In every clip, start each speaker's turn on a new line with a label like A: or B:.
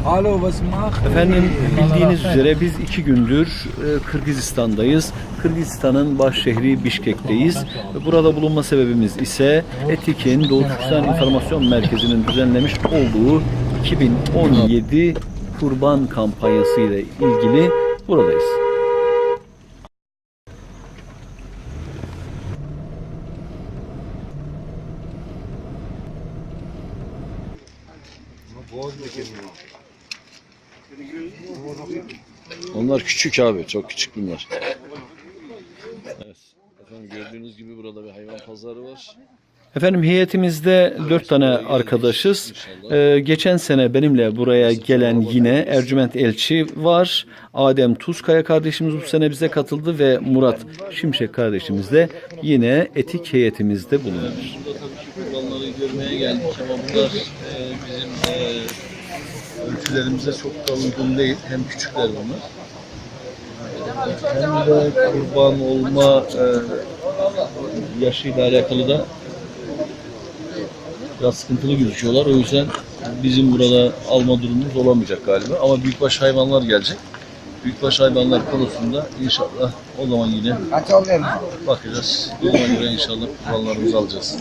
A: Efendim bildiğiniz üzere biz 2 gündür Kırgızistan'dayız. Kırgızistan'ın baş şehri Bişkek'teyiz. Burada bulunma sebebimiz ise ETİK'in Doğu Türkistan İnformasyon Merkezi'nin düzenlemiş olduğu 2017 kurban kampanyası ile ilgili buradayız. Onlar küçük abi, çok küçük bunlar. Evet, efendim gördüğünüz gibi burada bir hayvan pazarı var. Efendim heyetimizde 4 tane arkadaşız. Geçen sene benimle buraya gelen yine Ercüment Elçi var. Adem Tuzkaya kardeşimiz bu sene bize katıldı ve Murat Şimşek kardeşimiz de yine etik heyetimizde bulunuyor. Burada tabii ki kurbanları görmeye geldik ama bunlar bizim ölçülerimize çok da uygun değil. Hem küçükler bunlar. Hem de kurban olma yaşıyla alakalı da biraz sıkıntılı gözüküyorlar. O yüzden bizim burada alma durumumuz olamayacak galiba. Ama büyükbaş hayvanlar gelecek. Büyükbaş hayvanlar konusunda inşallah o zaman yine bakacağız. O zaman göre inşallah kurbanlarımızı alacağız.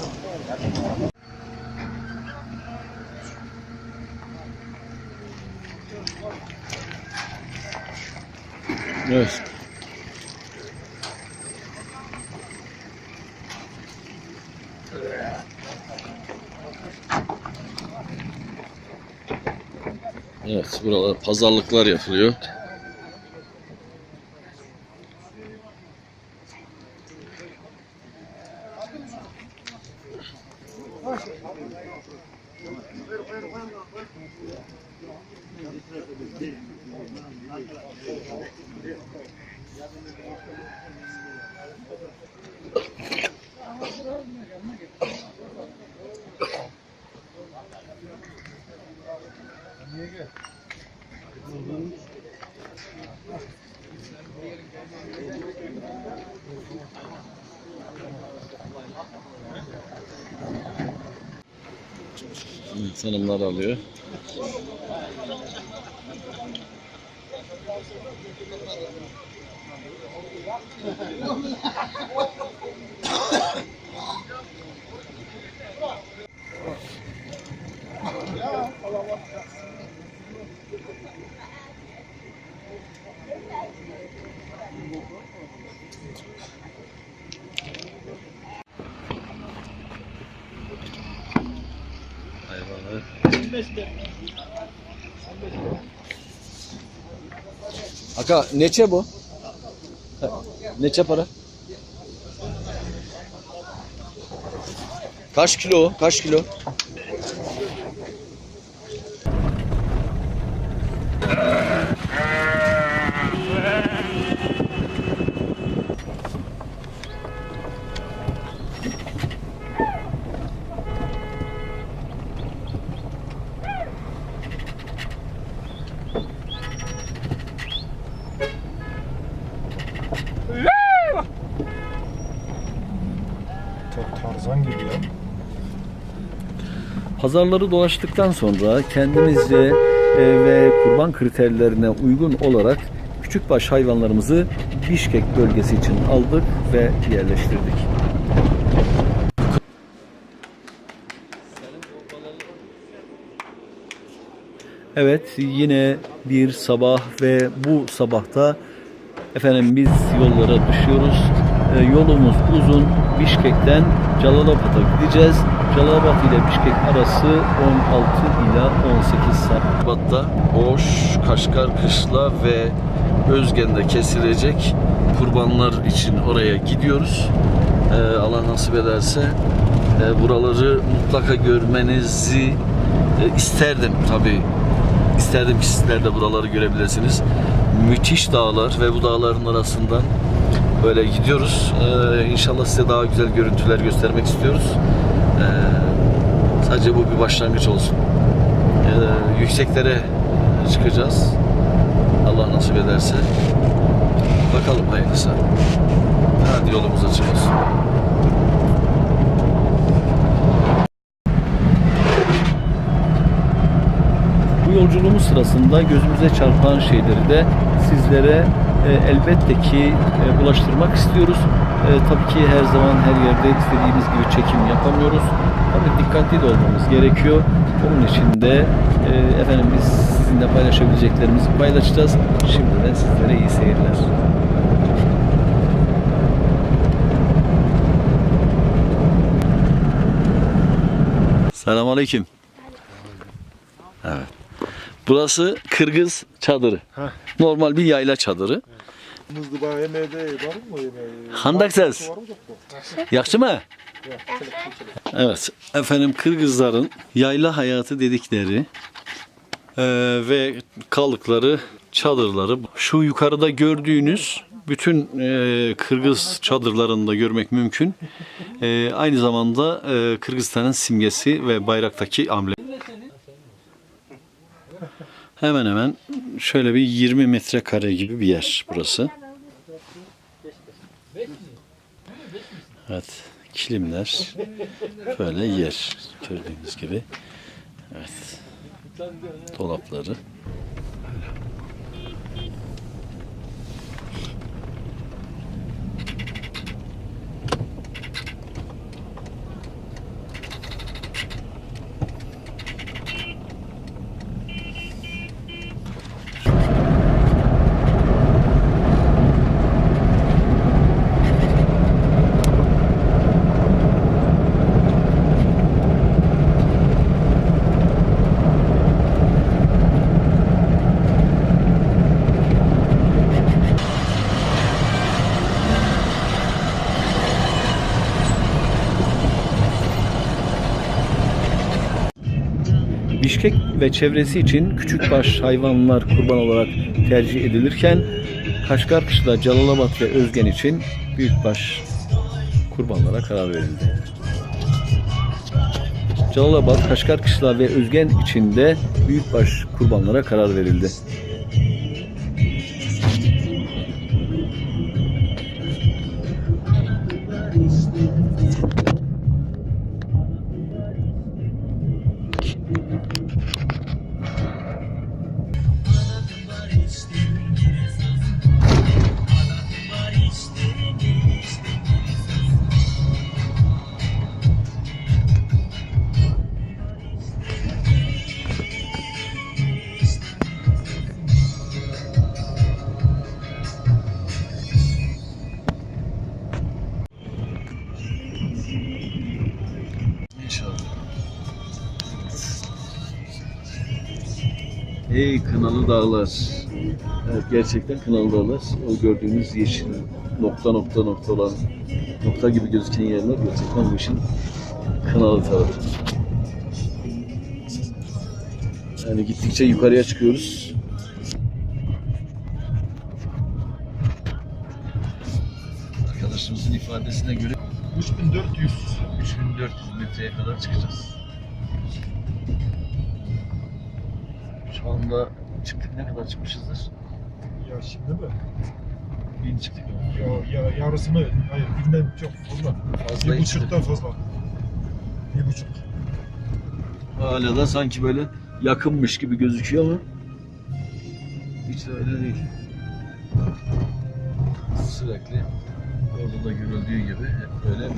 A: Evet. Evet, buralar pazarlıklar yapılıyor. Hanımlar alıyor. Aka neçe bu? Neçe para? Kaç kilo? Kaç kilo?
B: Tarzan gibi ya.
A: Pazarları dolaştıktan sonra kendimizce ve kurban kriterlerine uygun olarak küçükbaş hayvanlarımızı Bişkek bölgesi için aldık ve yerleştirdik. Evet, yine bir sabah ve bu sabahta efendim biz yollara düşüyoruz. Yolumuz uzun. Bişkek'ten Calalabad'a gideceğiz. Calalabad ile Bişkek arası 16 ila 18 saat. Bat'ta Oş, Kaşgar, Kışla ve Özgen'de kesilecek kurbanlar için oraya gidiyoruz. Allah nasip ederse buraları mutlaka görmenizi isterdim tabii. İsterdim ki sizler de buraları görebilirsiniz. Müthiş dağlar ve bu dağların arasından böyle gidiyoruz. İnşallah size daha güzel görüntüler göstermek istiyoruz. Sadece bu bir başlangıç olsun. Yükseklere çıkacağız. Allah nasip ederse. Bakalım hayırlısı. Hadi yolumuz açık olsun. Bu yolculuğumuz sırasında gözümüze çarpan şeyleri de sizlere elbette ki ulaştırmak istiyoruz. Tabii ki her zaman her yerde istediğimiz gibi çekim yapamıyoruz. Tabii dikkatli de olmamız gerekiyor. Onun için de efendim biz sizinle paylaşabileceklerimizi paylaşacağız. Şimdiden sizlere iyi seyirler. Selamünaleyküm. Evet. Burası Kırgız çadırı. Normal bir yayla çadırı.
B: Mızdıba yemeği de var mı yemeği?
A: Handak ses. Yakşı mı? Evet. Efendim Kırgızların yayla hayatı dedikleri ve kaldıkları çadırları şu yukarıda gördüğünüz bütün Kırgız çadırlarında görmek mümkün. Aynı zamanda Kırgızistan'ın simgesi ve bayraktaki amblem. Hemen hemen şöyle bir 20 metrekare gibi bir yer burası. Evet, kilimler böyle yer gördüğünüz gibi. Evet, dolapları. Bişkek ve çevresi için küçükbaş hayvanlar kurban olarak tercih edilirken Kaşgarkışla, Calalabad ve Özgen için büyükbaş kurbanlara karar verildi. Calalabad, Kaşgarkışla ve Özgen için de büyükbaş kurbanlara karar verildi. Ey Kınalı Dağlar. Evet, gerçekten Kınalı Dağlar. O gördüğünüz yeşil nokta olan nokta gibi gözüken yerler gerçekten bu işin Kınalı tarafı. Yani gittikçe yukarıya çıkıyoruz. Arkadaşımızın ifadesine göre 3400 metreye kadar çıkacağız. Şu anda çıktık, ne kadar çıkmışızdır?
B: Ya şimdi mi?
A: 1000 çıktık mı?
B: Yarısı mı? Hayır, 1000'den çok fazla.
A: Fazla
B: 1,5'tan fazla. 1,5.
A: Hala da sanki böyle yakınmış gibi gözüküyor ama hiç de öyle değil. Sürekli orada da görüldüğü gibi hep böyle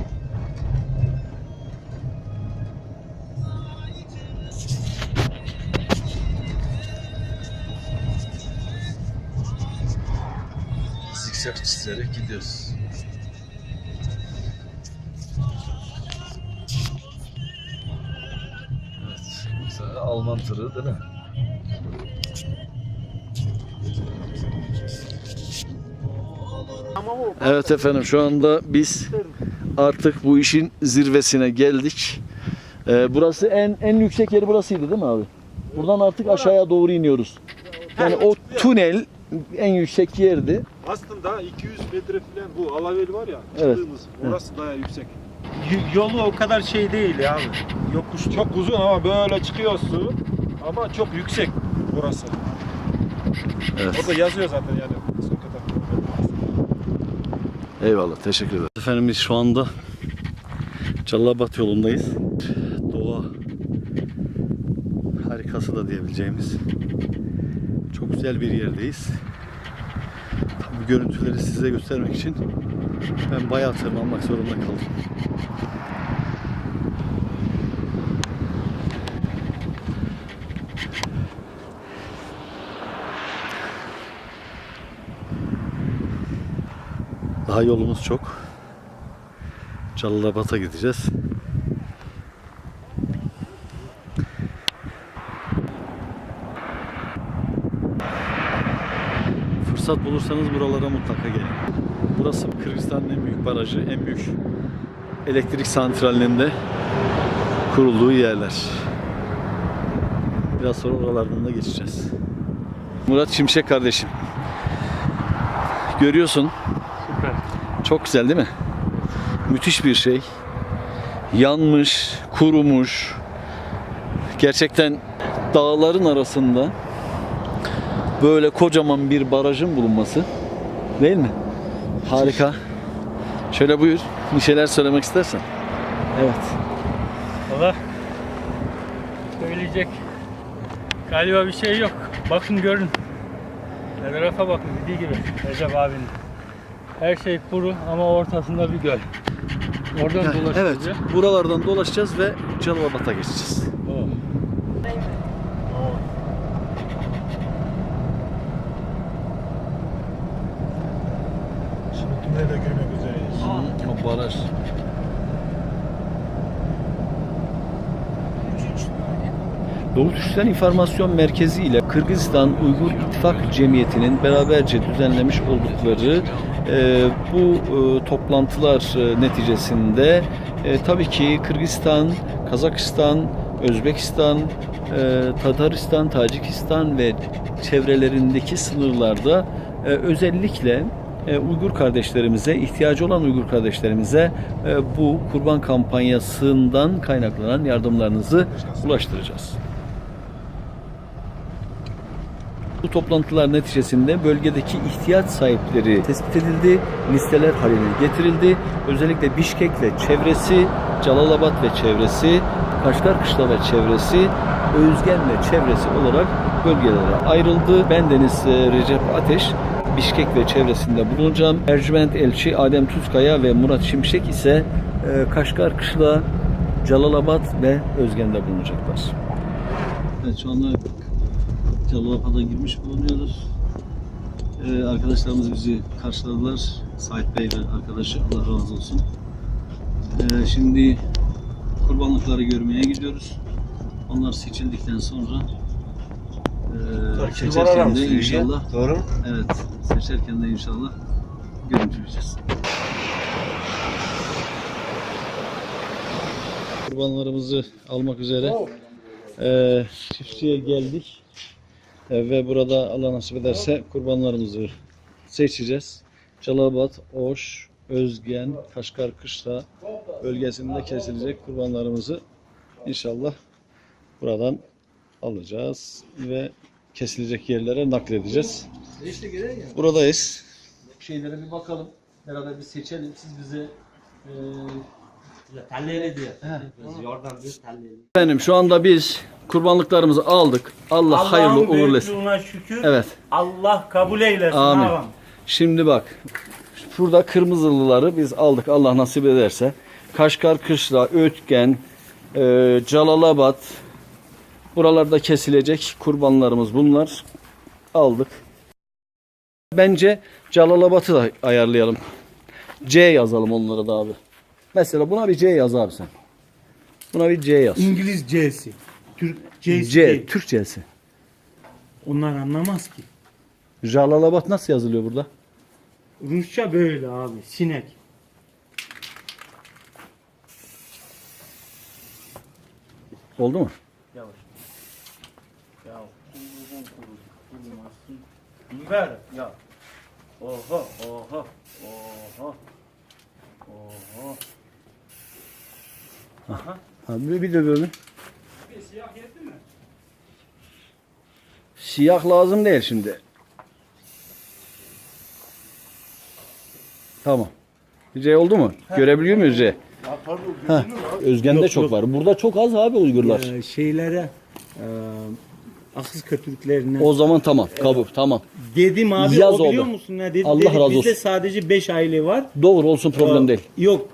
A: zikzak çizerek gidiyoruz. Evet, mesela Alman tırı değil mi? Evet efendim, şu anda biz artık bu işin zirvesine geldik. Burası en yüksek yeri burasıydı değil mi abi? Buradan artık aşağıya doğru iniyoruz. Yani o tünel en yüksek yerdi.
B: Aslında 200 metre falan bu Alaveli var ya,
A: Evet.
B: çıktığımız orası daha yüksek.
C: Yolu o kadar şey değil ya abi. Yokuş
B: Çok uzun ama böyle çıkıyorsun ama çok yüksek burası.
A: Evet.
B: Orada yazıyor zaten yani. O kadar.
A: Eyvallah, teşekkür ederim. Efendim biz şu anda Calalabad yolundayız. Doğa harikası da diyebileceğimiz çok güzel bir yerdeyiz. Bu görüntüleri size göstermek için ben bayağı tırmanmak zorunda kaldım. Daha yolumuz çok. Calalabad'a gideceğiz. Fırsat bulursanız buralara mutlaka gelin. Burası Kırgızistan'ın en büyük barajı, en büyük elektrik santralinin de kurulduğu yerler. Biraz sonra oralardan da geçeceğiz. Murat Şimşek kardeşim. Görüyorsun.
C: Süper.
A: Çok güzel değil mi? Müthiş bir şey. Yanmış, kurumuş. Gerçekten dağların arasında böyle kocaman bir barajın bulunması, değil mi? Harika. Şöyle buyur. Bir şeyler söylemek istersen. Evet.
D: Valla söyleyecek galiba bir şey yok. Bakın görün. Ne tarafa bakın dediği gibi Recep abinin. Her şey kuru ama ortasında bir göl. Oradan dolaşacağız.
A: Evet.
D: ya.
A: Buralardan dolaşacağız ve Calalabad'a geçeceğiz.
D: Oh.
B: Şimdi tünelde görmek üzereyiz.
A: O baraj. Doğu Türkistan İnformasyon Merkezi ile Kırgızistan Uygur İttifak Cemiyeti'nin beraberce düzenlemiş oldukları bu toplantılar neticesinde tabii ki Kırgızistan, Kazakistan, Özbekistan, Tataristan, Tacikistan ve çevrelerindeki sınırlarda özellikle Uygur kardeşlerimize, ihtiyacı olan Uygur kardeşlerimize bu kurban kampanyasından kaynaklanan yardımlarınızı ulaştıracağız. Bu toplantılar neticesinde bölgedeki ihtiyaç sahipleri tespit edildi, listeler haline getirildi. Özellikle Bişkek ve çevresi, Calalabad ve çevresi, Kaşgarkışla ve çevresi, Özgen ve çevresi olarak bölgelere ayrıldı. Bendeniz Recep Ateş, Bişkek ve çevresinde bulunacağım. Ercüment Elçi Adem Tuzkaya ve Murat Şimşek ise Kaşgarkışla, Calalabad ve Özgen'de bulunacaklar. Evet, şu anda Calalabad'a girmiş bulunuyoruz. Arkadaşlarımız bizi karşıladılar. Sait Bey ve arkadaşı, Allah razı olsun. Şimdi kurbanlıkları görmeye gidiyoruz. Onlar seçildikten sonra seçerken de inşallah,
C: Doğru.
A: evet, seçerken de inşallah görüntüleyeceğiz. Kurbanlarımızı almak üzere çiftliğe geldik. Ve burada Allah nasip ederse kurbanlarımızı seçeceğiz. Calalabad, Oş, Özgen, Kaşgarkışla bölgesinde kesilecek kurbanlarımızı inşallah buradan alacağız ve kesilecek yerlere nakledeceğiz. Buradayız. Şeylere bir bakalım. Beraber bir seçelim. Siz bize efendim şu anda biz kurbanlıklarımızı aldık. Allah hayırlı uğurlu etsin.
C: Allah'ın şükür.
A: Evet.
C: Allah kabul eylesin.
A: Amin.
C: Ağam.
A: Şimdi bak. Şurada kırmızılıları biz aldık. Allah nasip ederse. Kaşgarkışla, Ötgen, Calalabad, buralarda kesilecek kurbanlarımız bunlar. Aldık. Bence Calalabad'ı da ayarlayalım. C yazalım onlara da abi. Mesela buna bir C yaz abi sen. Buna bir C yaz.
C: İngiliz C'si. Türk C'si
A: C,
C: değil.
A: Türkçesi.
C: Onlar anlamaz ki.
A: Calalabad nasıl yazılıyor burada?
C: Rusça böyle abi. Sinek.
A: Oldu mu?
C: Yavaş. Ya kurulmasın. Biber ya. Oha oha oha. Oha. Aha.
A: Abi bir de böyle.
D: Siyah yetti mi?
A: Siyah lazım değil şimdi. Tamam. C oldu mu? Görebiliyor muyuz C? Ha. Özgen'de
C: Yok,
A: çok
C: yok.
A: var. Burada çok az abi Uygurlar.
C: Şeylere Akız kötülüklerine.
A: O zaman tamam. Kabul. Tamam.
C: Dedim abi
A: Yaz
C: o biliyor
A: oldu.
C: musun ne dedi?
A: Allah
C: Dedi,
A: razı
C: bizde
A: olsun.
C: sadece 5 aile var.
A: Doğru olsun, problem
C: Ee,
A: değil.
C: Yok.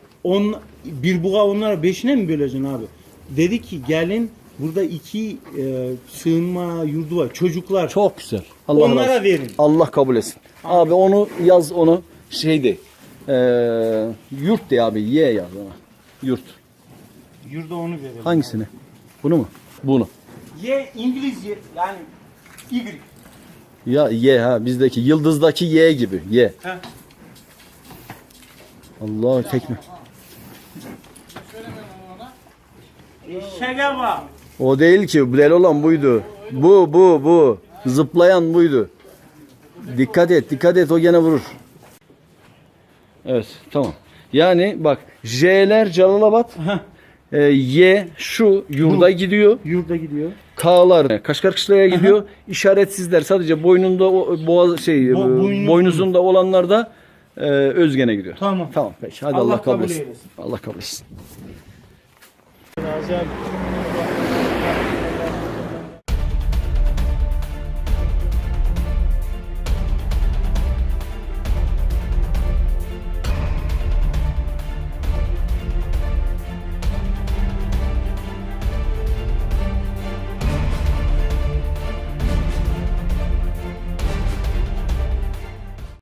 C: Bir buğa onlara 5'ine mi böleceksin abi? Dedi ki gelin burada 2 sığınma yurdu var. Çocuklar.
A: Çok güzel. Allah
C: Onlara
A: razı olsun.
C: verin.
A: Allah kabul etsin. Abi onu yaz, onu şeydi. Yurt de abi. Ye yaz ona. Yurt.
C: Yurda onu verelim.
A: Hangisini? Bunu mu? Bunu.
C: Ye İngilizce yani Y.
A: Ya ye ha, bizdeki yıldızdaki ye gibi. Ye.
C: Heh.
A: Allah tekme.
C: Eşeğe bak.
A: O değil ki. Del olan buydu. Bu. Zıplayan buydu. Dikkat et. O gene vurur. Evet. Tamam. Yani bak. J'ler Celalabad. Y şu yurda gidiyor.
C: Yurda gidiyor.
A: K'lar Kaşgarkışla'ya gidiyor. İşaretsizler sadece boynunda boynuzunda olanlar da Özgen'e gidiyor.
C: Tamam.
A: Tamam peki. Hadi Allah kabul etsin. Allah kabul etsin.
C: Razı